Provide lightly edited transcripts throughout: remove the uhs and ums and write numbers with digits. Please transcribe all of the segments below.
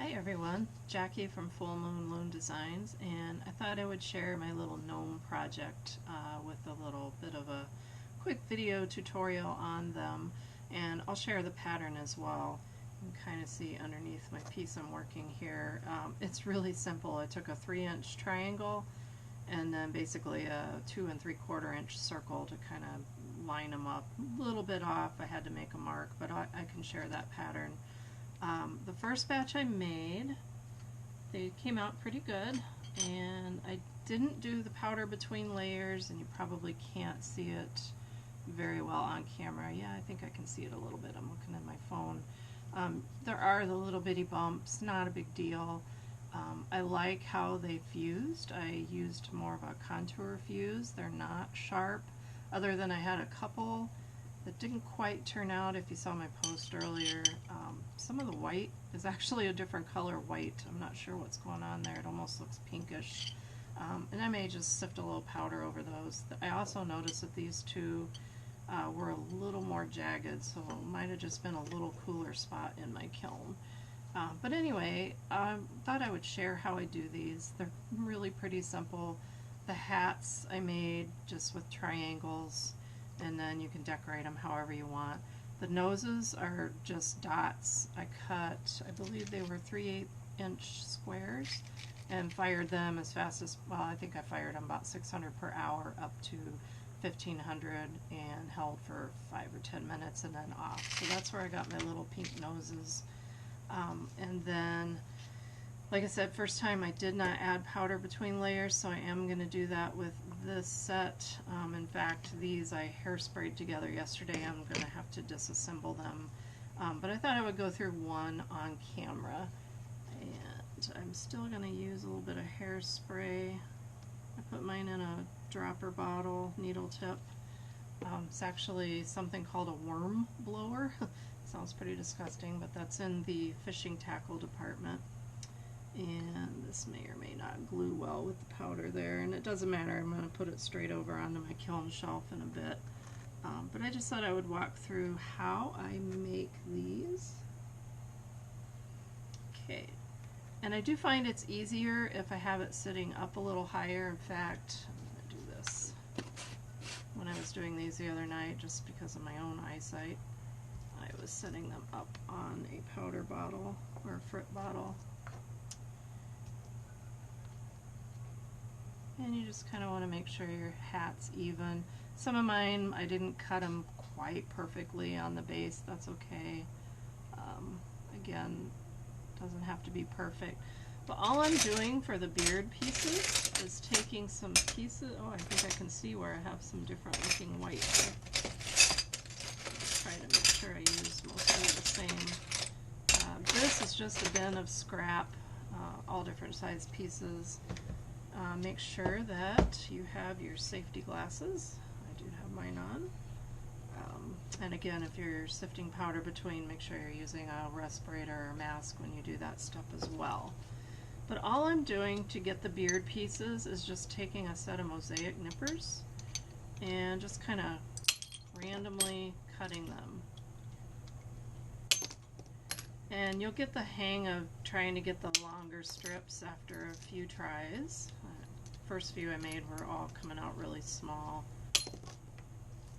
Hi everyone, Jackie from Full Moon Loom Designs, and I thought I would share my little gnome project with a little bit of a quick video tutorial on them, and I'll share the pattern as well. You can kind of see underneath my piece I'm working here. It's really simple. I took a 3-inch triangle and then basically a 2 3/4 inch circle to kind of line them up. A little bit off, I had to make a mark, but I can share that pattern. The first batch I made, they came out pretty good, and I didn't do the powder between layers, and you probably can't see it very well on camera. Yeah, I think I can see it a little bit. I'm looking at my phone. There are the little bitty bumps, not a big deal. I like how they fused. I used more of a contour fuse. They're not sharp, other than I had a couple that didn't quite turn out. If you saw my post earlier, some of the white is actually a different color white. I'm not sure what's going on there. It almost looks pinkish. And I may just sift a little powder over those. I also noticed that these two were a little more jagged, so it might have just been a little cooler spot in my kiln. But anyway, I thought I would share how I do these. They're really pretty simple. The hats I made just with triangles, and then you can decorate them however you want. The noses are just dots. I cut, I believe they were 3/8 inch squares, and fired them as fast as, well, I think I fired them about 600 per hour up to 1500 and held for 5 or 10 minutes and then off. So that's where I got my little pink noses. And then, like I said, first time I did not add powder between layers, so I am going to do that with this set. In fact, these I hairsprayed together yesterday. I'm going to have to disassemble them. But I thought I would go through one on camera. And I'm still going to use a little bit of hairspray. I put mine in a dropper bottle, needle tip. It's actually something called a worm blower. Sounds pretty disgusting, but that's in the fishing tackle department. And this may or may not glue well with the powder there, and it doesn't matter. I'm going to put it straight over onto my kiln shelf in a bit. But I just thought I would walk through how I make these. Okay, and I do find it's easier if I have it sitting up a little higher. In fact, I'm going to do this when I was doing these the other night, just because of my own eyesight. I was setting them up on a powder bottle or a frit bottle. And you just kind of want to make sure your hat's even. Some of mine, I didn't cut them quite perfectly on the base. That's okay. Again, doesn't have to be perfect. But all I'm doing for the beard pieces is taking some pieces. Oh, I think I can see where I have some different looking white. Try to make sure I use mostly the same. This is just a bin of scrap, all different size pieces. Make sure that you have your safety glasses. I do have mine on. And again, if you're sifting powder between, make sure you're using a respirator or mask when you do that stuff as well. But all I'm doing to get the beard pieces is just taking a set of mosaic nippers and just kind of randomly cutting them. And you'll get the hang of trying to get the longer strips after a few tries. First few I made were all coming out really small.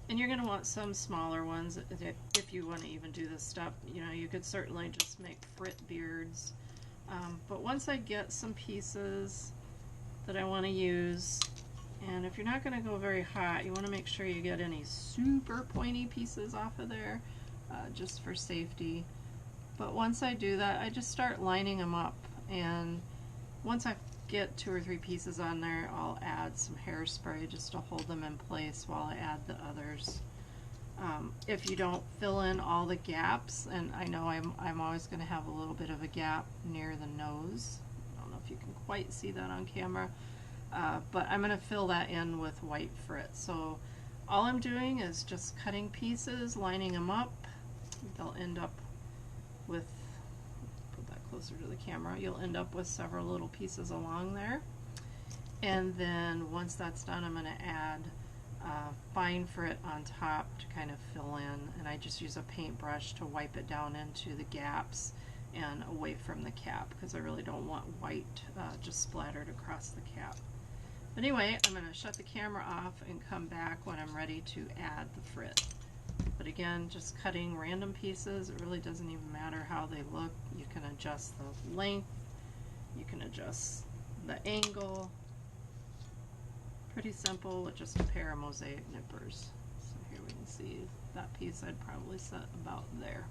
And you're going to want some smaller ones if you want to even do this stuff. You know, you could certainly just make frit beards. But once I get some pieces that I want to use, and if you're not going to go very hot, you want to make sure you get any super pointy pieces off of there, just for safety. But once I do that, I just start lining them up, and once I get 2 or 3 pieces on there, I'll add some hairspray just to hold them in place while I add the others. If you don't fill in all the gaps, and I know I'm always going to have a little bit of a gap near the nose. I don't know if you can quite see that on camera, but I'm going to fill that in with white frit. So all I'm doing is just cutting pieces, lining them up. They'll end up with, put that closer to the camera, you'll end up with several little pieces along there. And then once that's done, I'm going to add fine frit on top to kind of fill in, and I just use a paintbrush to wipe it down into the gaps and away from the cap, because I really don't want white just splattered across the cap. But anyway, I'm going to shut the camera off and come back when I'm ready to add the frit. But again, just cutting random pieces, it really doesn't even matter how they look. You can adjust the length, you can adjust the angle. Pretty simple with just a pair of mosaic nippers. So here we can see that piece I'd probably set about there.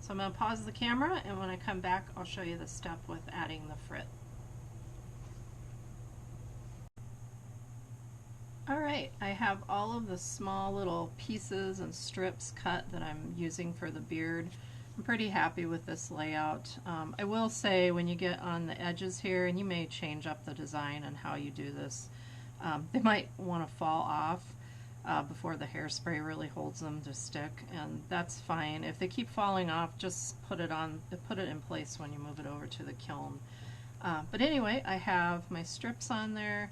So I'm going to pause the camera, and when I come back I'll show you the step with adding the frit. Alright, I have all of the small little pieces and strips cut that I'm using for the beard. I'm pretty happy with this layout. I will say, when you get on the edges here, and you may change up the design and how you do this, they might want to fall off before the hairspray really holds them to stick, and that's fine. If they keep falling off, just put it in place when you move it over to the kiln. But anyway, I have my strips on there.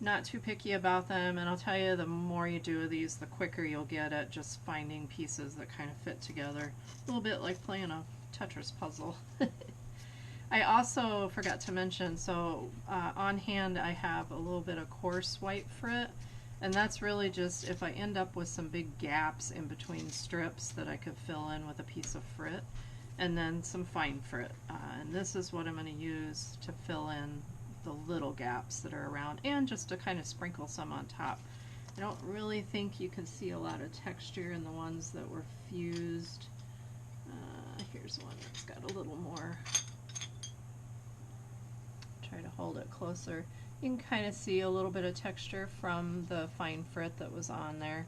Not too picky about them, and I'll tell you, the more you do these, the quicker you'll get at just finding pieces that kind of fit together. A little bit like playing a Tetris puzzle. I also forgot to mention, so on hand I have a little bit of coarse white frit, and that's really just if I end up with some big gaps in between strips that I could fill in with a piece of frit, and then some fine frit. And this is what I'm going to use to fill in the little gaps that are around, and just to kind of sprinkle some on top. I don't really think you can see a lot of texture in the ones that were fused. Here's one that's got a little more. Try to hold it closer. You can kind of see a little bit of texture from the fine frit that was on there,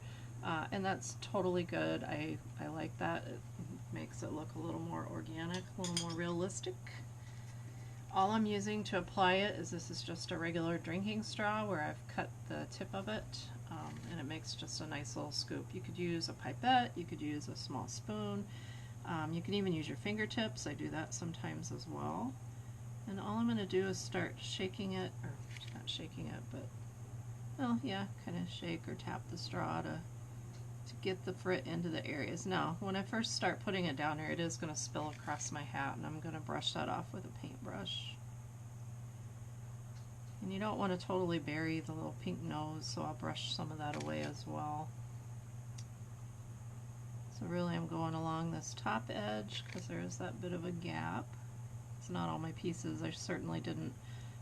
and that's totally good. I like that. It makes it look a little more organic, a little more realistic. All I'm using to apply it is, this is just a regular drinking straw where I've cut the tip of it, and it makes just a nice little scoop. You could use a pipette, you could use a small spoon, you can even use your fingertips. I do that sometimes as well. And all I'm going to do is start shaking it, or not shaking it, but, well, yeah, kind of shake or tap the straw to get the frit into the areas. Now, when I first start putting it down here, it is going to spill across my hat, and I'm going to brush that off with a paintbrush. And you don't want to totally bury the little pink nose, so I'll brush some of that away as well. So really I'm going along this top edge, because there is that bit of a gap. It's not all my pieces. I certainly didn't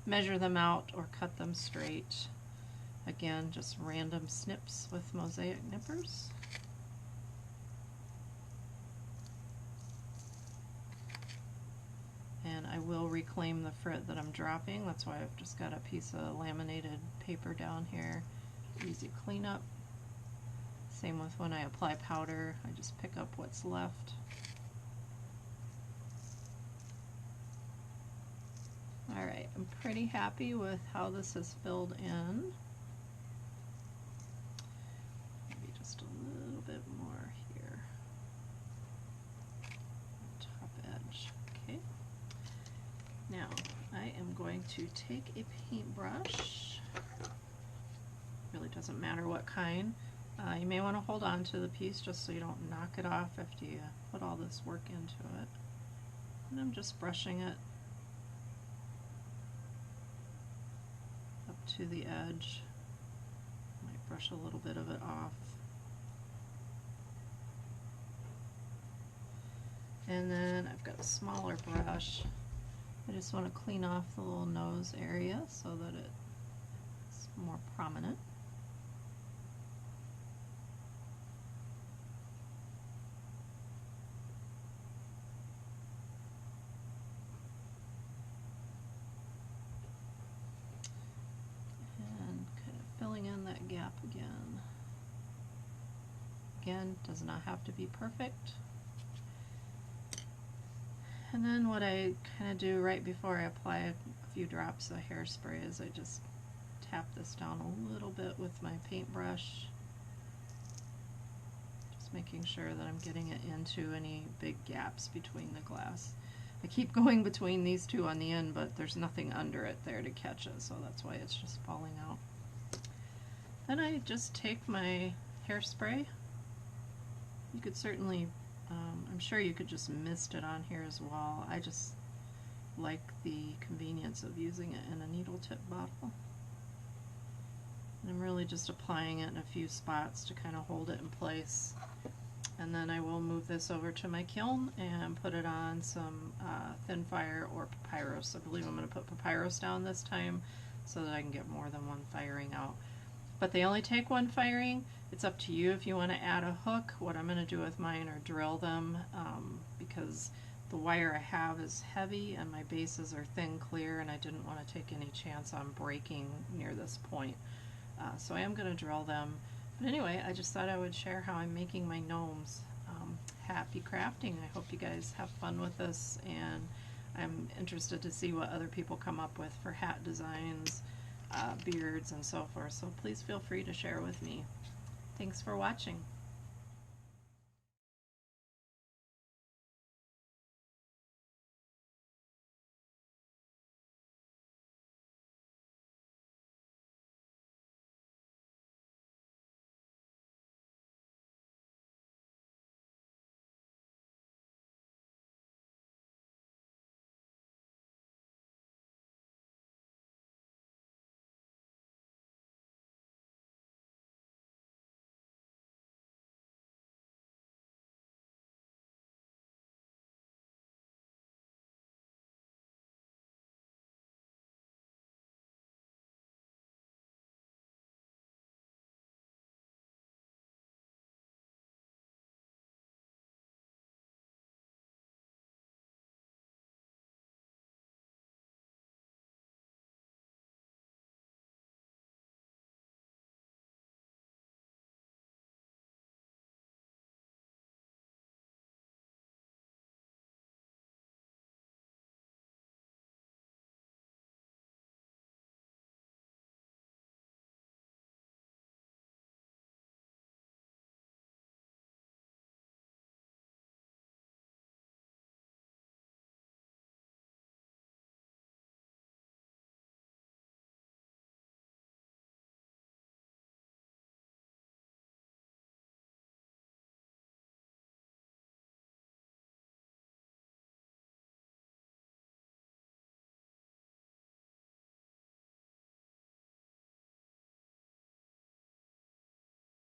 measure them out or cut them straight. Again, just random snips with mosaic nippers. And I will reclaim the frit that I'm dropping. That's why I've just got a piece of laminated paper down here. Easy cleanup. Same with when I apply powder. I just pick up what's left. Alright, I'm pretty happy with how this is filled in. Maybe just a little bit more here. Top edge. Okay. Now, I am going to take a paintbrush. Really doesn't matter what kind. You may want to hold on to the piece just so you don't knock it off after you put all this work into it. And I'm just brushing it up to the edge. Might brush a little bit of it off. And then I've got a smaller brush. I just want to clean off the little nose area so that it's more prominent. And kind of filling in that gap again. Again, does not have to be perfect. And then what I kind of do right before I apply a few drops of hairspray is I just tap this down a little bit with my paintbrush, just making sure that I'm getting it into any big gaps between the glass. I keep going between these two on the end, but there's nothing under it there to catch it, so that's why it's just falling out. Then I just take my hairspray. You could certainly I'm sure you could just mist it on here as well. I just like the convenience of using it in a needle tip bottle. And I'm really just applying it in a few spots to kind of hold it in place. And then I will move this over to my kiln and put it on some thin fire or papyrus. I believe I'm going to put papyrus down this time so that I can get more than one firing out. But they only take one firing. It's up to you if you want to add a hook. What I'm going to do with mine are drill them because the wire I have is heavy and my bases are thin clear, and I didn't want to take any chance on breaking near this point. So I am going to drill them. But anyway, I just thought I would share how I'm making my gnomes. Happy crafting. I hope you guys have fun with this, and I'm interested to see what other people come up with for hat designs, beards, and so forth. So please feel free to share with me. Thanks for watching.